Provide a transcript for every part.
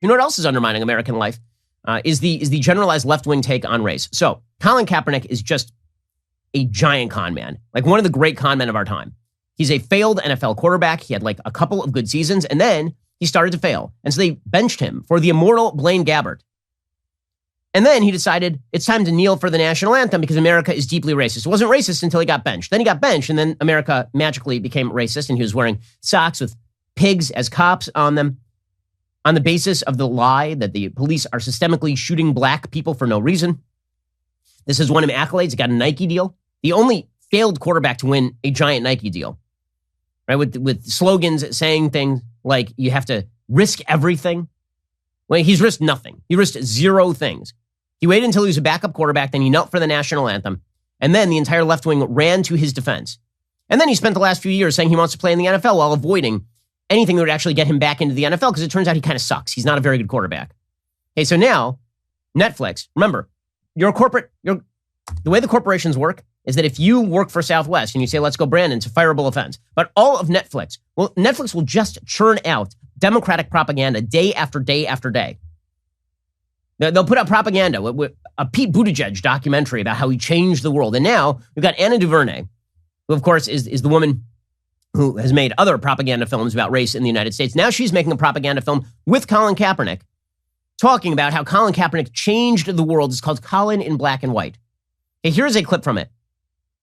You know what else is undermining American life? Is the generalized left-wing take on race. So Colin Kaepernick is just a giant con man, like one of the great con men of our time. He's a failed NFL quarterback. He had like a couple of good seasons, and then he started to fail. And so they benched him for the immortal Blaine Gabbert. And then he decided it's time to kneel for the national anthem because America is deeply racist. It wasn't racist until he got benched. Then he got benched, and then America magically became racist, and he was wearing socks with pigs as cops on them on the basis of the lie that the police are systemically shooting black people for no reason. This has won him accolades. He got a Nike deal. The only failed quarterback to win a giant Nike deal, right? With slogans saying things like you have to risk everything. Well, he's risked nothing. He risked zero things. He waited until he was a backup quarterback, then he knelt for the national anthem, and then the entire left wing ran to his defense. And then he spent the last few years saying he wants to play in the NFL while avoiding anything that would actually get him back into the NFL because it turns out he kind of sucks. He's not a very good quarterback. Okay, so now Netflix, remember, the way the corporations work is that if you work for Southwest and you say, let's go Brandon, it's a fireable offense. But all of Netflix will just churn out Democratic propaganda day after day after day. They'll put out propaganda with a Pete Buttigieg documentary about how he changed the world. And now we've got Anna DuVernay, who of course is the woman who has made other propaganda films about race in the United States. Now she's making a propaganda film with Colin Kaepernick, talking about how Colin Kaepernick changed the world. It's called Colin in Black and White. Okay, here's a clip from it.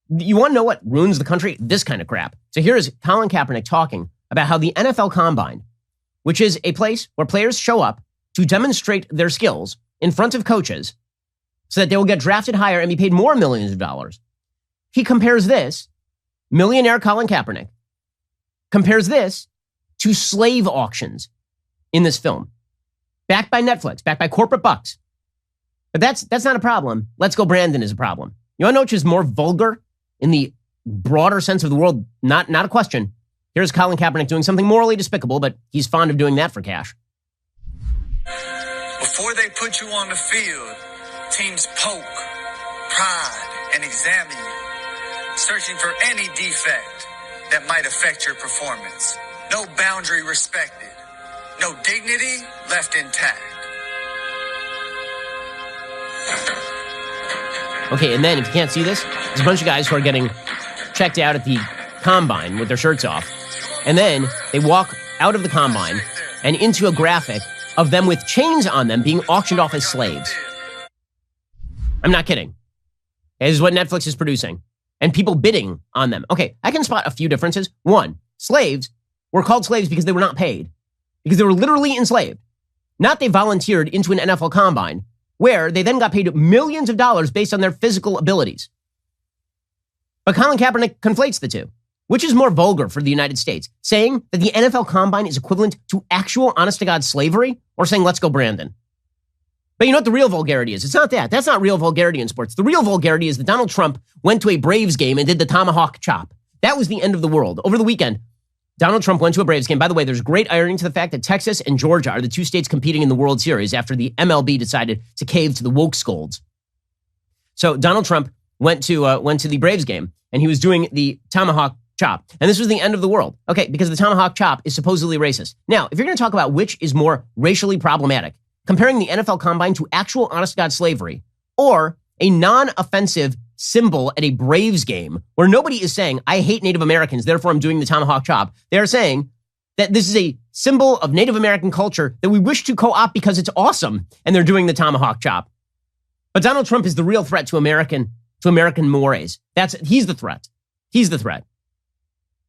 You want to know what ruins the country? This kind of crap. So here is Colin Kaepernick talking about how the NFL Combine, which is a place where players show up to demonstrate their skills in front of coaches so that they will get drafted higher and be paid more millions of dollars. He compares this, millionaire Colin Kaepernick, compares this to slave auctions in this film. Backed by Netflix, backed by corporate bucks. But that's not a problem. Let's Go Brandon is a problem. You want to know which is more vulgar in the broader sense of the word? Not a question. Here's Colin Kaepernick doing something morally despicable, but he's fond of doing that for cash. Before they put you on the field, teams poke, prod, and examine you, searching for any defect that might affect your performance. No boundary respected. No dignity left intact. Okay, and then if you can't see this, there's a bunch of guys who are getting checked out at the combine with their shirts off. And then they walk out of the combine and into a graphic of them with chains on them being auctioned off as slaves. I'm not kidding. This is what Netflix is producing. And people bidding on them. Okay, I can spot a few differences. One, slaves were called slaves because they were not paid. Because they were literally enslaved. Not they volunteered into an NFL combine, where they then got paid millions of dollars based on their physical abilities. But Colin Kaepernick conflates the two. Which is more vulgar for the United States? Saying that the NFL Combine is equivalent to actual honest-to-God slavery, or saying, let's go Brandon? But you know what the real vulgarity is? It's not that. That's not real vulgarity in sports. The real vulgarity is that Donald Trump went to a Braves game and did the tomahawk chop. That was the end of the world. Over the weekend, Donald Trump went to a Braves game. By the way, there's great irony to the fact that Texas and Georgia are the two states competing in the World Series after the MLB decided to cave to the woke scolds. So Donald Trump went to the Braves game, and he was doing the tomahawk chop. And this was the end of the world. Okay, because the tomahawk chop is supposedly racist. Now, if you're going to talk about which is more racially problematic, comparing the NFL Combine to actual honest-to-God slavery or a non-offensive symbol at a Braves game where nobody is saying, I hate Native Americans, therefore I'm doing the tomahawk chop. They're saying that this is a symbol of Native American culture that we wish to co-opt because it's awesome, and they're doing the tomahawk chop. But Donald Trump is the real threat to American mores. He's the threat. He's the threat.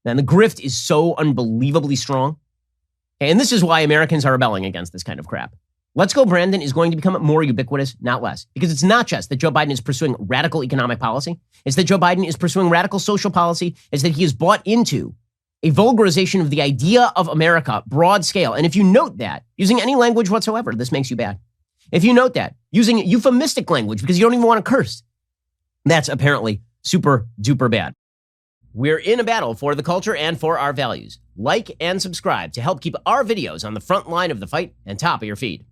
And the grift is so unbelievably strong. And this is why Americans are rebelling against this kind of crap. Let's Go Brandon is going to become more ubiquitous, not less. Because it's not just that Joe Biden is pursuing radical economic policy. It's that Joe Biden is pursuing radical social policy. It's that he has bought into a vulgarization of the idea of America, broad scale. And if you note that, using any language whatsoever, this makes you bad. If you note that, using euphemistic language because you don't even want to curse, that's apparently super duper bad. We're in a battle for the culture and for our values. Like and subscribe to help keep our videos on the front line of the fight and top of your feed.